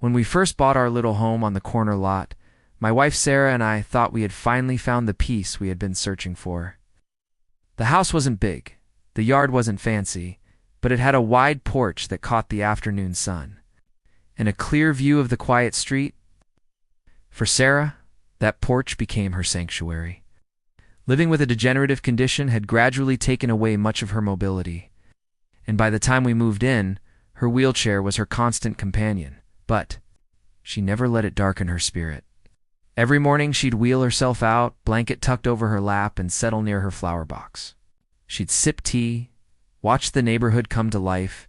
When we first bought our little home on the corner lot, my wife Sarah and I thought we had finally found the peace we had been searching for. The house wasn't big, the yard wasn't fancy, but it had a wide porch that caught the afternoon sun, and a clear view of the quiet street. For Sarah, that porch became her sanctuary. Living with a degenerative condition had gradually taken away much of her mobility, and by the time we moved in, her wheelchair was her constant companion. But she never let it darken her spirit. Every morning she'd wheel herself out, blanket tucked over her lap, and settle near her flower box. She'd sip tea, watch the neighborhood come to life,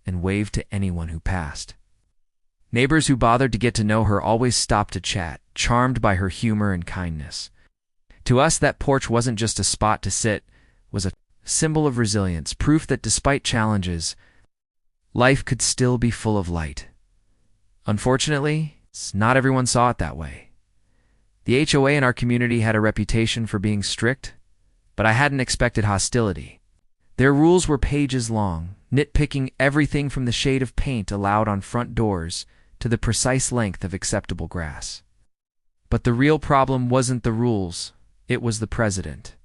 and wave to anyone who passed. Neighbors who bothered to get to know her always stopped to chat, charmed by her humor and kindness. To us, that porch wasn't just a spot to sit, it was a symbol of resilience, proof that despite challenges, life could still be full of light. Unfortunately, not everyone saw it that way. The HOA in our community had a reputation for being strict, but I hadn't expected hostility. Their rules were pages long, nitpicking everything from the shade of paint allowed on front doors to the precise length of acceptable grass. But the real problem wasn't the rules, it was the president.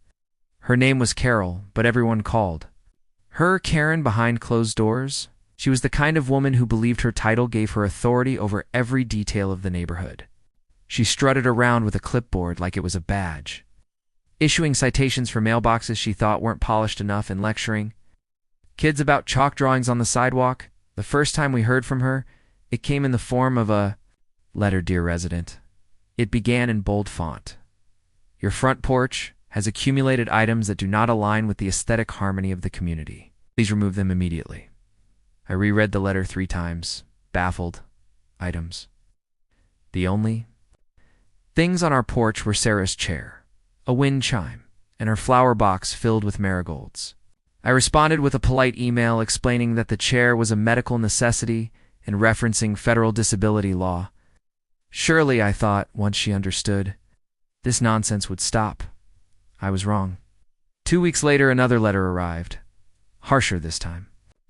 Her name was Carol, but everyone called her Karen behind closed doors. She was the kind of woman who believed her title gave her authority over every detail of the neighborhood. She strutted around with a clipboard like it was a badge, issuing citations for mailboxes she thought weren't polished enough and lecturing kids about chalk drawings on the sidewalk. The first time we heard from her, it came in the form of a letter, dear resident. It began in bold font. Your front porch has accumulated items that do not align with the aesthetic harmony of the community. Please remove them immediately. I reread the letter 3 times, baffled. Items. The only things on our porch were Sarah's chair, a wind chime, and her flower box filled with marigolds. I responded with a polite email explaining that the chair was a medical necessity and referencing federal disability law. Surely, I thought, once she understood, this nonsense would stop. I was wrong. 2 weeks later, another letter arrived, harsher this time.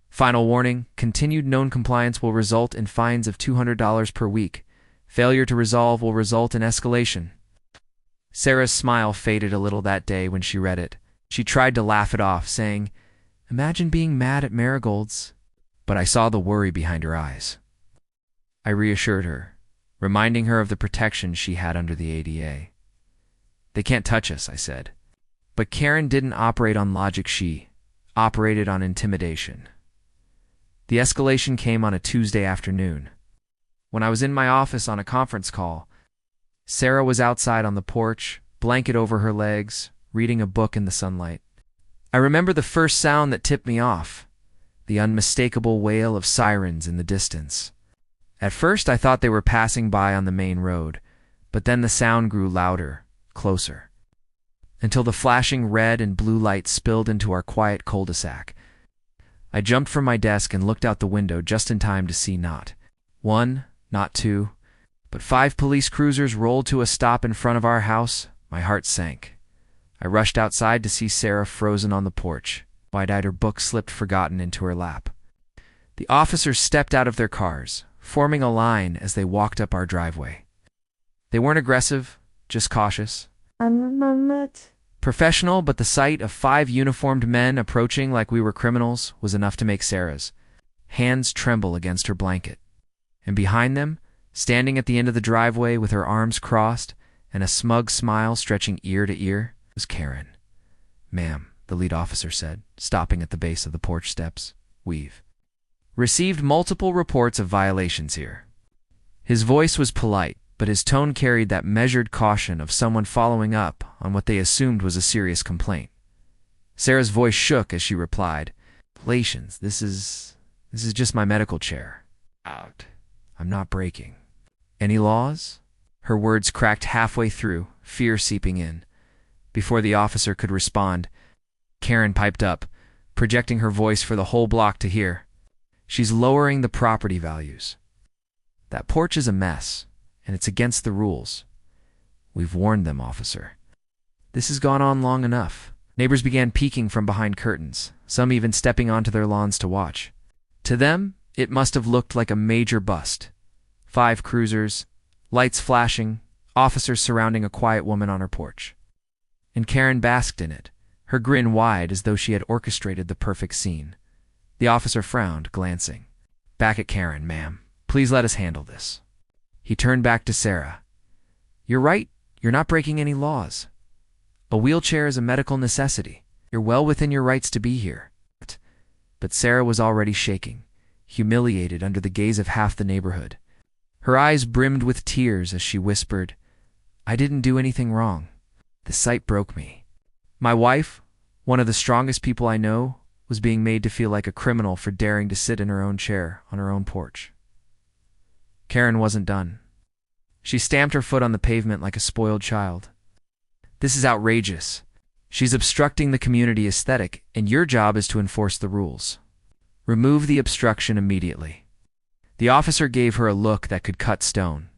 Final warning, continued non-compliance will result in fines of $200 per week. Failure to resolve will result in escalation. Sarah's smile faded a little that day when she read it. She tried to laugh it off, saying, "Imagine being mad at marigolds." But I saw the worry behind her eyes. I reassured her, reminding her of the protection she had under the ADA. They can't touch us, I said. But Karen didn't operate on logic, she operated on intimidation. The escalation came on a Tuesday afternoon. When I was in my office on a conference call, Sarah was outside on the porch, blanket over her legs, reading a book in the sunlight. I remember the first sound that tipped me off, the unmistakable wail of sirens in the distance. At first I thought they were passing by on the main road, but then the sound grew louder, closer, until the flashing red and blue lights spilled into our quiet cul-de-sac. I jumped from my desk and looked out the window just in time to see not 1, not 2, but 5 police cruisers rolled to a stop in front of our house. My heart sank. I rushed outside to see Sarah frozen on the porch, wide-eyed, her book slipped forgotten into her lap. The officers stepped out of their cars, forming a line as they walked up our driveway. They weren't aggressive, just cautious. Professional, but the sight of 5 uniformed men approaching like we were criminals was enough to make Sarah's hands tremble against her blanket. And behind them, standing at the end of the driveway with her arms crossed and a smug smile stretching ear to ear, was Karen. "Ma'am," the lead officer said, stopping at the base of the porch steps, "we've received multiple reports of violations here." His voice was polite, but his tone carried that measured caution of someone following up on what they assumed was a serious complaint. Sarah's voice shook as she replied, "Violations, this is just my medical chair. I'm not breaking any laws?" Her words cracked halfway through, fear seeping in. Before the officer could respond, Karen piped up, projecting her voice for the whole block to hear. "She's lowering the property values. That porch is a mess, and it's against the rules. We've warned them, officer. This has gone on long enough." Neighbors began peeking from behind curtains, some even stepping onto their lawns to watch. To them, it must have looked like a major bust. 5 cruisers, lights flashing, officers surrounding a quiet woman on her porch. And Karen basked in it, her grin wide as though she had orchestrated the perfect scene. The officer frowned, glancing back at Karen. "Ma'am, please let us handle this." He turned back to Sarah. "You're right, you're not breaking any laws. A wheelchair is a medical necessity. You're well within your rights to be here." But Sarah was already shaking, humiliated under the gaze of half the neighborhood. Her eyes brimmed with tears as she whispered, "I didn't do anything wrong. The sight broke me. My wife, one of the strongest people I know, was being made to feel like a criminal for daring to sit in her own chair on her own porch." Karen wasn't done. She stamped her foot on the pavement like a spoiled child. "This is outrageous. She's obstructing the community aesthetic, and your job is to enforce the rules. Remove the obstruction immediately." The officer gave her a look that could cut stone.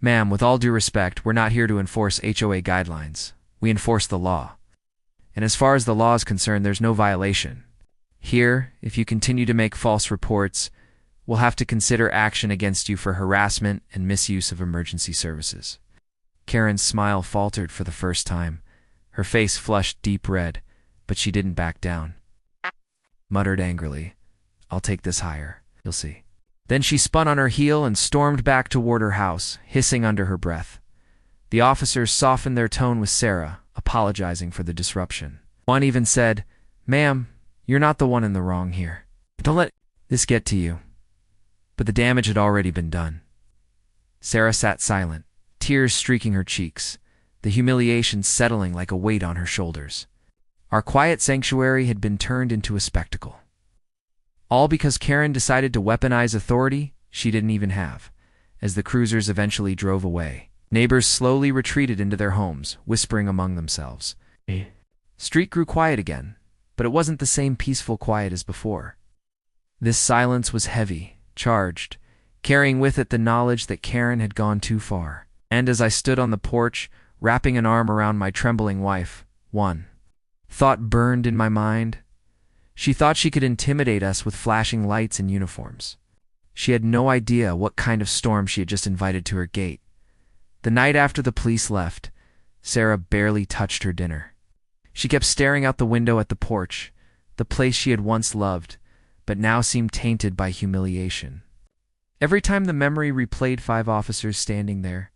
"Ma'am, with all due respect, we're not here to enforce HOA guidelines. We enforce the law. And as far as the law is concerned, there's no violation. Here, if you continue to make false reports, we'll have to consider action against you for harassment and misuse of emergency services." Karen's smile faltered for the first time. Her face flushed deep red, but she didn't back down. Muttered angrily, "I'll take this higher. You'll see." Then she spun on her heel and stormed back toward her house, hissing under her breath. The officers softened their tone with Sarah, apologizing for the disruption. One even said, "Ma'am, you're not the one in the wrong here. Don't let this get to you." But the damage had already been done. Sarah sat silent, tears streaking her cheeks, the humiliation settling like a weight on her shoulders. Our quiet sanctuary had been turned into a spectacle. All because Karen decided to weaponize authority she didn't even have. As the cruisers eventually drove away, neighbors slowly retreated into their homes, whispering among themselves. Street grew quiet again, but it wasn't the same peaceful quiet as before. This silence was heavy, charged, carrying with it the knowledge that Karen had gone too far. And as I stood on the porch, wrapping an arm around my trembling wife, one thought burned in my mind. She thought she could intimidate us with flashing lights and uniforms. She had no idea what kind of storm she had just invited to her gate. The night after the police left, Sarah barely touched her dinner. She kept staring out the window at the porch, the place she had once loved, but now seemed tainted by humiliation. Every time the memory replayed 5 officers standing there,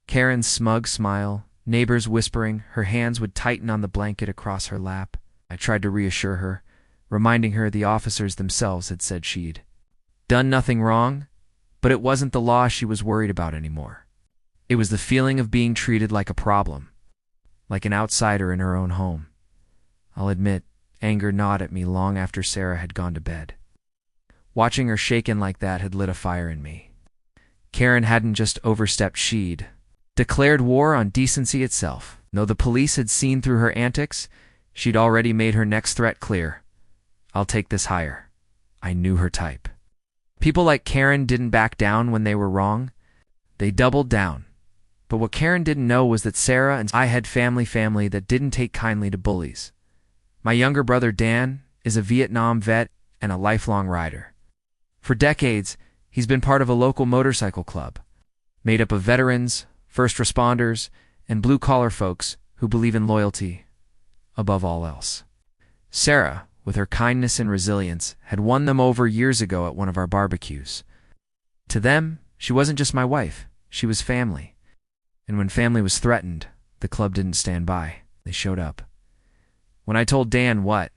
Karen's smug smile, neighbors whispering, her hands would tighten on the blanket across her lap. I tried to reassure her, reminding her the officers themselves had said she'd done nothing wrong, but it wasn't the law she was worried about anymore. It was the feeling of being treated like a problem, like an outsider in her own home. I'll admit, anger gnawed at me long after Sarah had gone to bed. Watching her shaken like that had lit a fire in me. Karen hadn't just overstepped, she'd declared war on decency itself. Though the police had seen through her antics, she'd already made her next threat clear. I'll take this higher. I knew her type. People like Karen didn't back down when they were wrong. They doubled down. But what Karen didn't know was that Sarah and I had family that didn't take kindly to bullies. My younger brother Dan is a Vietnam vet and a lifelong rider. For decades, he's been part of a local motorcycle club, made up of veterans, first responders, and blue-collar folks who believe in loyalty above all else. Sarah, with her kindness and resilience, had won them over years ago at one of our barbecues. To them, she wasn't just my wife, she was family. And when family was threatened, the club didn't stand by. They showed up. When I told Dan what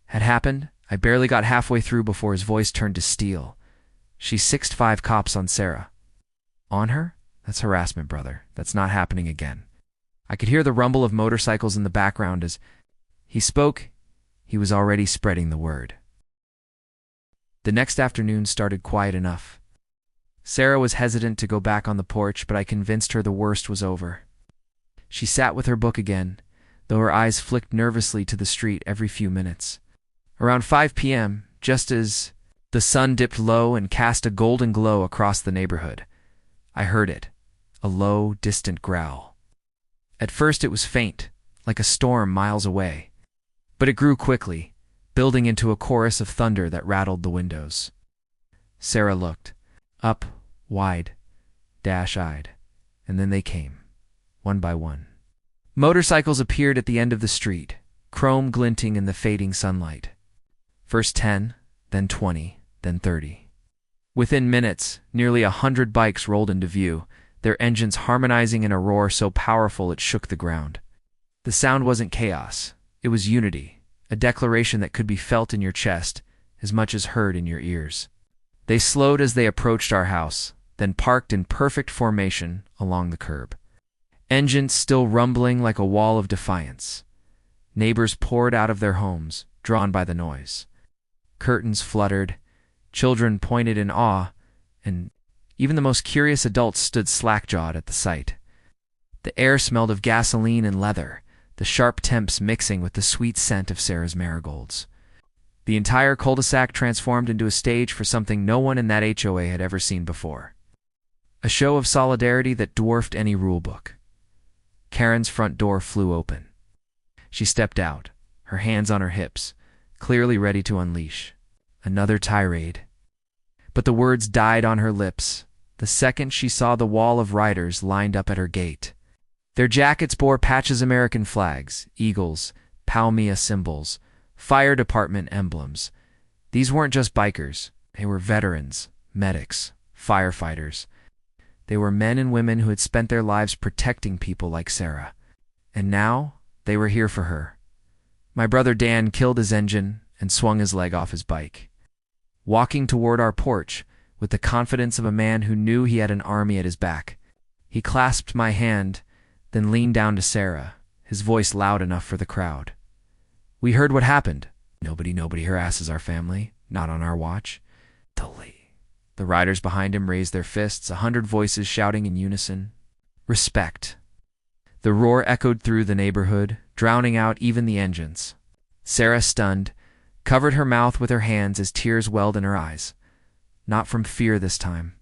had happened, I barely got halfway through before his voice turned to steel. She 6'5" cops on Sarah. On her? That's harassment, brother. That's not happening again. I could hear the rumble of motorcycles in the background as he spoke. He was already spreading the word. The next afternoon started quiet enough. Sarah was hesitant to go back on the porch, but I convinced her the worst was over. She sat with her book again, though her eyes flicked nervously to the street every few minutes. Around 5 p.m., just as the sun dipped low and cast a golden glow across the neighborhood, I heard it, a low, distant growl. At first it was faint, like a storm miles away, but it grew quickly, building into a chorus of thunder that rattled the windows. Sarah looked up, wide, dash-eyed, and then they came, one by one. Motorcycles appeared at the end of the street, chrome glinting in the fading sunlight. First 10, then 20, then 30. Within minutes, nearly 100 bikes rolled into view, their engines harmonizing in a roar so powerful it shook the ground. The sound wasn't chaos, it was unity, a declaration that could be felt in your chest as much as heard in your ears. They slowed as they approached our house, then parked in perfect formation along the curb. Engines still rumbling like a wall of defiance. Neighbors poured out of their homes, drawn by the noise. Curtains fluttered, children pointed in awe, and even the most curious adults stood slack-jawed at the sight. The air smelled of gasoline and leather, the sharp temps mixing with the sweet scent of Sarah's marigolds. The entire cul-de-sac transformed into a stage for something no one in that HOA had ever seen before. A show of solidarity that dwarfed any rulebook. Karen's front door flew open. She stepped out, her hands on her hips, clearly ready to unleash another tirade. But the words died on her lips the second she saw the wall of riders lined up at her gate. Their jackets bore patches American flags, eagles, Palmia symbols, fire department emblems. These weren't just bikers, they were veterans, medics, firefighters. They were men and women who had spent their lives protecting people like Sarah. And now, they were here for her. My brother Dan killed his engine and swung his leg off his bike. Walking toward our porch, with the confidence of a man who knew he had an army at his back, he clasped my hand, then leaned down to Sarah, his voice loud enough for the crowd. "We heard what happened. Nobody harasses our family, not on our watch." The riders behind him raised their fists, 100 voices shouting in unison. Respect. The roar echoed through the neighborhood, drowning out even the engines. Sarah, stunned, covered her mouth with her hands as tears welled in her eyes. Not from fear this time,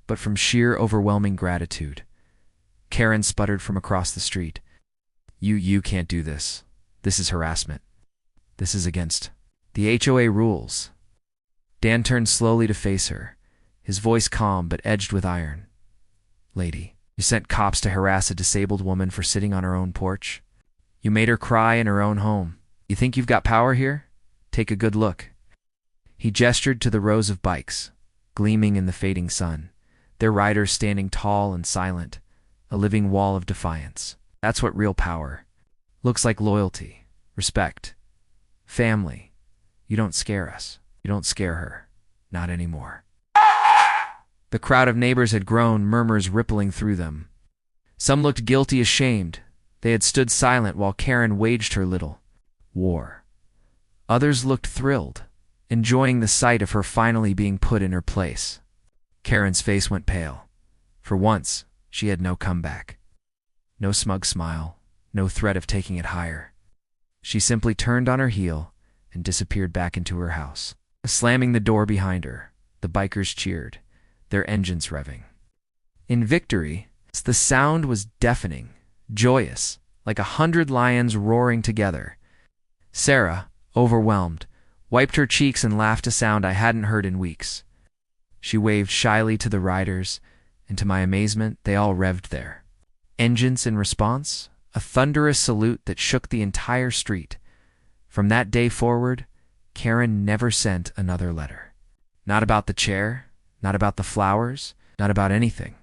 but from sheer overwhelming gratitude. Karen sputtered from across the street. You can't do this. This is harassment. This is against the HOA rules." Dan turned slowly to face her, his voice calm but edged with iron. "Lady, you sent cops to harass a disabled woman for sitting on her own porch? You made her cry in her own home. You think you've got power here? Take a good look." He gestured to the rows of bikes, gleaming in the fading sun, their riders standing tall and silent, a living wall of defiance. That's what real power looks like: loyalty, respect, family. You don't scare us. You don't scare her. Not anymore. The crowd of neighbors had grown, murmurs rippling through them. Some looked guilty, ashamed. They had stood silent while Karen waged her little war. Others looked thrilled, enjoying the sight of her finally being put in her place. Karen's face went pale. For once, she had no comeback. No smug smile, no threat of taking it higher. She simply turned on her heel and disappeared back into her house. Slamming the door behind her, the bikers cheered, their engines revving. In victory, the sound was deafening, joyous, like 100 lions roaring together. Sarah, overwhelmed, wiped her cheeks and laughed a sound I hadn't heard in weeks. She waved shyly to the riders, and to my amazement, they all revved their engines in response, a thunderous salute that shook the entire street. From that day forward, Karen never sent another letter. Not about the chair, not about the flowers, not about anything.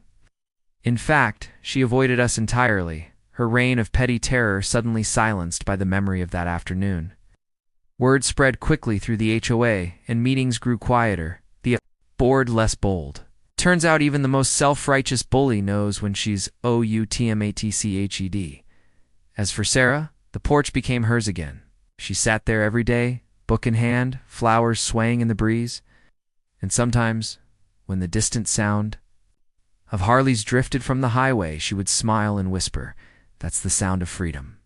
In fact, she avoided us entirely, her reign of petty terror suddenly silenced by the memory of that afternoon. Word spread quickly through the HOA, and meetings grew quieter, the board less bold. Turns out even the most self-righteous bully knows when she's outmatched. As for Sarah, the porch became hers again. She sat there every day, book in hand, flowers swaying in the breeze, and sometimes, when the distant sound of Harleys drifted from the highway, she would smile and whisper, "That's the sound of freedom."